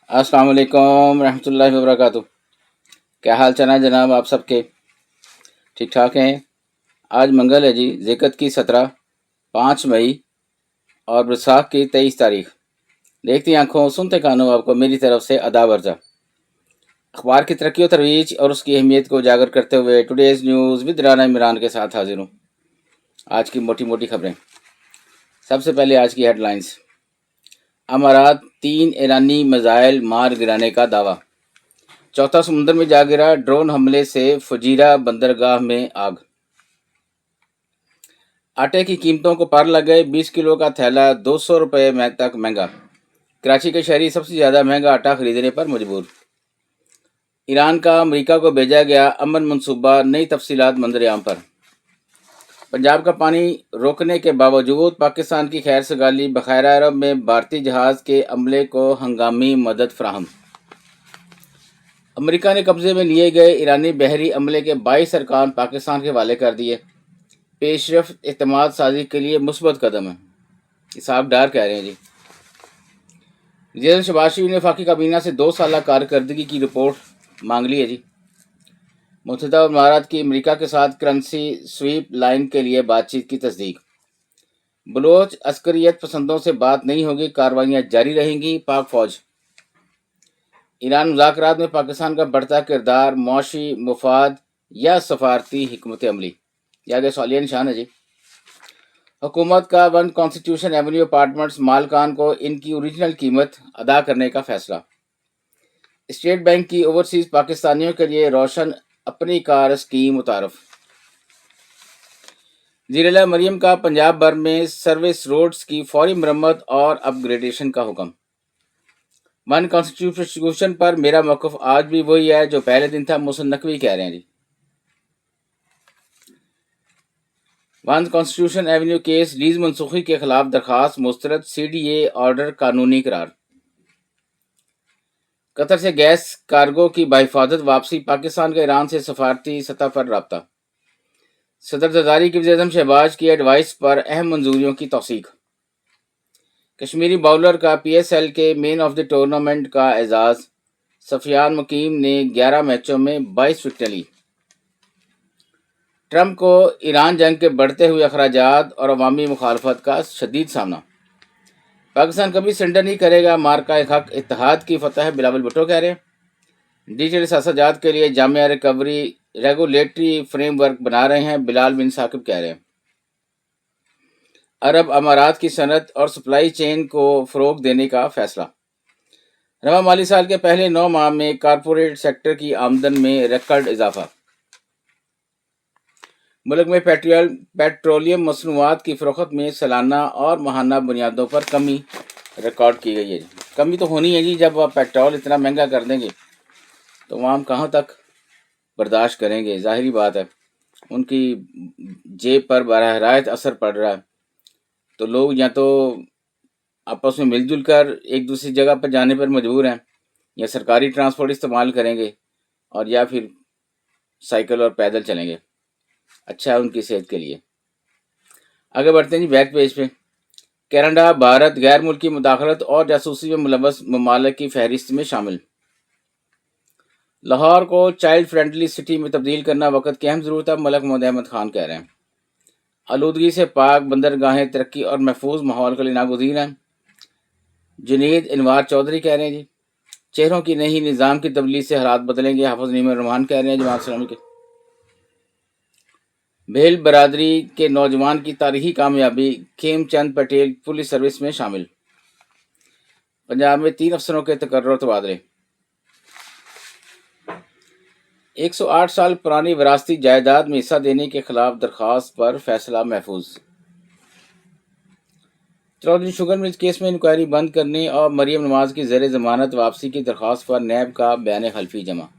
अस्सलाम वालेकुम रहमतुल्लाहि व बरकातुहू। क्या हाल चाल है जनाब, आप सबके ठीक ठाक हैं? आज मंगल है जी, ज़िक़त की 17, 5 मई और बैसाख की 23 तारीख। देखती आंखों सुनते कानों आपको मेरी तरफ से अदाब अर्ज़ा। अखबार की तरक्की और तरोईज और उसकी अहमियत को उजागर करते हुए today's news with Rana Imran के साथ हाजिर हूँ। आज की मोटी मोटी खबरें। सबसे पहले आज की हेडलाइंस। अमारात 3 ईरानी मिसाइल मार गिराने का दावा। चौथा समुंदर में जा गिरा ड्रोन हमले से फजीरा बंदरगाह में आग। आटे की कीमतों को पार लग गए, 20 किलो का थैला 200 रुपये में तक महंगा। कराची के शहरी सबसे ज़्यादा महंगा आटा खरीदने पर मजबूर। ईरान का अमेरिका को भेजा गया अमन मंसूबा, नई तफसीलात मंजरेआम पर। पंजाब का पानी रोकने के बावजूद पाकिस्तान की खैर सगाली, बखैरा अरब में भारतीय जहाज़ के अमले को हंगामी मदद फराहम। अमेरिका ने कब्जे में लिए गए ईरानी बहरी अमले के 22 अरकान पाकिस्तान के हवाले कर दिए। पेशरफ्त एतमाद साजी के लिए मुस्बत कदम है, इसहाक डार कह रहे हैं जी। वज़ीर शहबाज शरीफ ने वफाकी काबीना से 2 साल कारकर्दगी की रिपोर्ट मांग ली है जी। मुत्तहिदा अरब अमारात की अमेरिका के साथ करेंसी स्वीप लाइन के लिए बातचीत की तस्दीक। बलोच अस्करियत पसंदों से बात नहीं होगी, कार्रवाइयाँ जारी रहेंगी, पाक फौज। ईरान मुज़ाकरात में पाकिस्तान का बढ़ता किरदार, मुआशी मुफाद या सफारती हिकमत अमली, यह आगे सवालिया निशान है जी। हुकूमत का 1 कॉन्स्टिट्यूशन एवेन्यू अपार्टमेंट्स मालकान को इनकी ओरिजिनल कीमत अदा करने का फैसला। स्टेट बैंक की ओवरसीज पाकिस्तानियों के लिए रोशन अपनी कार स्कीम मुतारफ। ज़ीर-ए-आला मरियम का पंजाब भर में सर्विस रोड्स की फौरी मरम्मत और अपग्रेडेशन का हुक्म। 1 कॉन्स्टिट्यूशन पर मेरा मौक़िफ़ आज भी वही है जो पहले दिन था, मोहसिन नकवी कह रहे हैं जी। 1 कॉन्स्टिट्यूशन एवेन्यू केस लीज मनसूखी के खिलाफ दरखास्त मुस्तरद, CDA ऑर्डर कानूनी करार। कतर से गैस कार्गो की बाहिफाजत वापसी, पाकिस्तान का ईरान से सफारती सतह पर रब्ता। सदर जरदारी की वज़ीर-ए-आज़म शहबाज की एडवाइस पर अहम मंजूरियों की तौसीक। कश्मीरी बाउलर का PSL के मैन ऑफ द टूर्नामेंट का एजाज़। सफियान मुकीम ने 11 मैचों में 22 विकेटें ली। ट्रंप को ईरान जंग के बढ़ते हुए अखराजात और अवामी मुखालफत का शदीद सामना। पाकिस्तान कभी सरेंडर नहीं करेगा, मार्का हक इत्तेहाद की फतह, बिलावल भुट्टो कह रहे हैं। डिजिटल सियासत के लिए जामिया रिकवरी रेगुलेटरी फ्रेमवर्क बना रहे हैं, बिलाल बिन साकिब कह रहे हैं। अरब अमारात की सनत और सप्लाई चेन को फ़रोग देने का फैसला। रवा माली साल के पहले 9 माह में कारपोरेट सेक्टर की आमदन में रिकॉर्ड इजाफा। मुल्क में पेट्रोलियम मसनूआत की फ़रोख्त में सालाना और माहाना बुनियादों पर कमी रिकॉर्ड की गई है। कमी तो होनी है जी, जब आप पेट्रोल इतना महंगा कर देंगे तो आम कहाँ तक बर्दाश्त करेंगे। ज़ाहिरी बात है, उनकी जेब पर बराह रास्त असर पड़ रहा है। तो लोग या तो आपस में मिलजुल कर एक दूसरी जगह पर जाने पर मजबूर हैं, या सरकारी ट्रांसपोर्ट इस्तेमाल करेंगे, और या फिर साइकिल और पैदल चलेंगे। अच्छा है उनकी सेहत के लिए। आगे बढ़ते हैं जी बैक पेज पे। कनाडा, भारत गैर मुल्की मुदाखलत और जासूसी में मुलव्वस ममालिक की फहरिस्त में शामिल। लाहौर को चाइल्ड फ्रेंडली सिटी में तब्दील करना वक्त की अहम ज़रूरत है, मलक मोहम्मद अहमद खान कह रहे हैं। आलूदगी से पाक बंदरगाहें तरक्की और महफूज माहौल के लिए नागुज़ीर हैं, जुनैद इनवार चौधरी कह रहे हैं जी। चेहरों की नहीं, निज़ाम की तब्दीली से हालात बदलेंगे, हाफिज़ नीमर रहमान कह रहे हैं जमात इस्लामी के। भेल बरादरी के नौजवान की तारीखी कामयाबी, खेमचंद पटेल पुलिस सर्विस में शामिल। पंजाब में 3 अफसरों के तकर्रुर और तबादले। 108 साल पुरानी विरासती जायदाद में हिस्सा देने के खिलाफ दरख्वास्त पर फैसला महफूज। चौधरी शुगर मिल्स केस में इंक्वायरी बंद करने और मरियम नवाज की ज़ेर ज़मानत वापसी की दरख्वास्त पर नैब का बयान हल्फी जमा।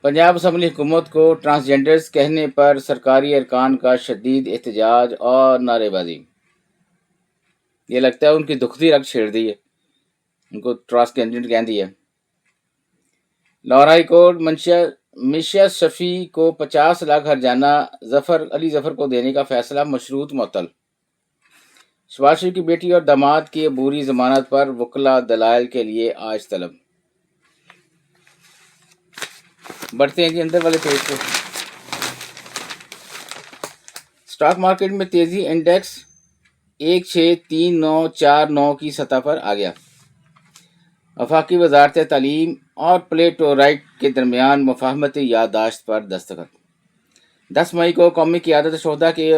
पंजाब असम्बली हुकूमत को ट्रांसजेंडर्स कहने पर सरकारी अरकान का शदीद एहतजाज और नारेबाजी। ये लगता है उनकी दुखती रग छेड़ दी है, उनको ट्रांसजेंडर कह दी है। लाहौर हाई कोर्ट मिशिया शफी को 50 लाख हर्जाना जफर को देने का फैसला मशरूत मुअत्तल। شباز شریف کی بیٹی اور داماد کی عبوری ضمانت پر وکلا دلائل کے لیے آج طلب. بڑھتے ہیں جی اندر والے پیج پہ. اسٹاک مارکیٹ میں تیزی، انڈیکس 163949 کی سطح پر آ گیا. وفاقی وزارت تعلیم اور پلیٹورائٹ کے درمیان مفاہمتی یادداشت پر دستخط. 10 مئی کو قومی قیادت شہداء کے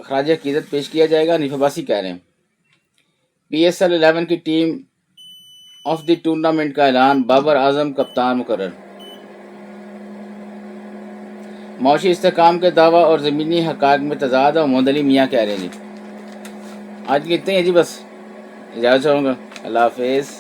خراج عقیدت پیش کیا جائے گا. حنیف عباسی کہہ رہے ہیں. PSL 11 کی ٹیم آف دی ٹورنامنٹ کا اعلان، بابر اعظم کپتان مقرر. معاشی استحکام کے دعویٰ اور زمینی حقائق میں تضاد، محمد علی میاں کہہ رہے ہیں جی. آج لیتے ہیں جی، بس اجازت چاہوں گا. اللہ حافظ.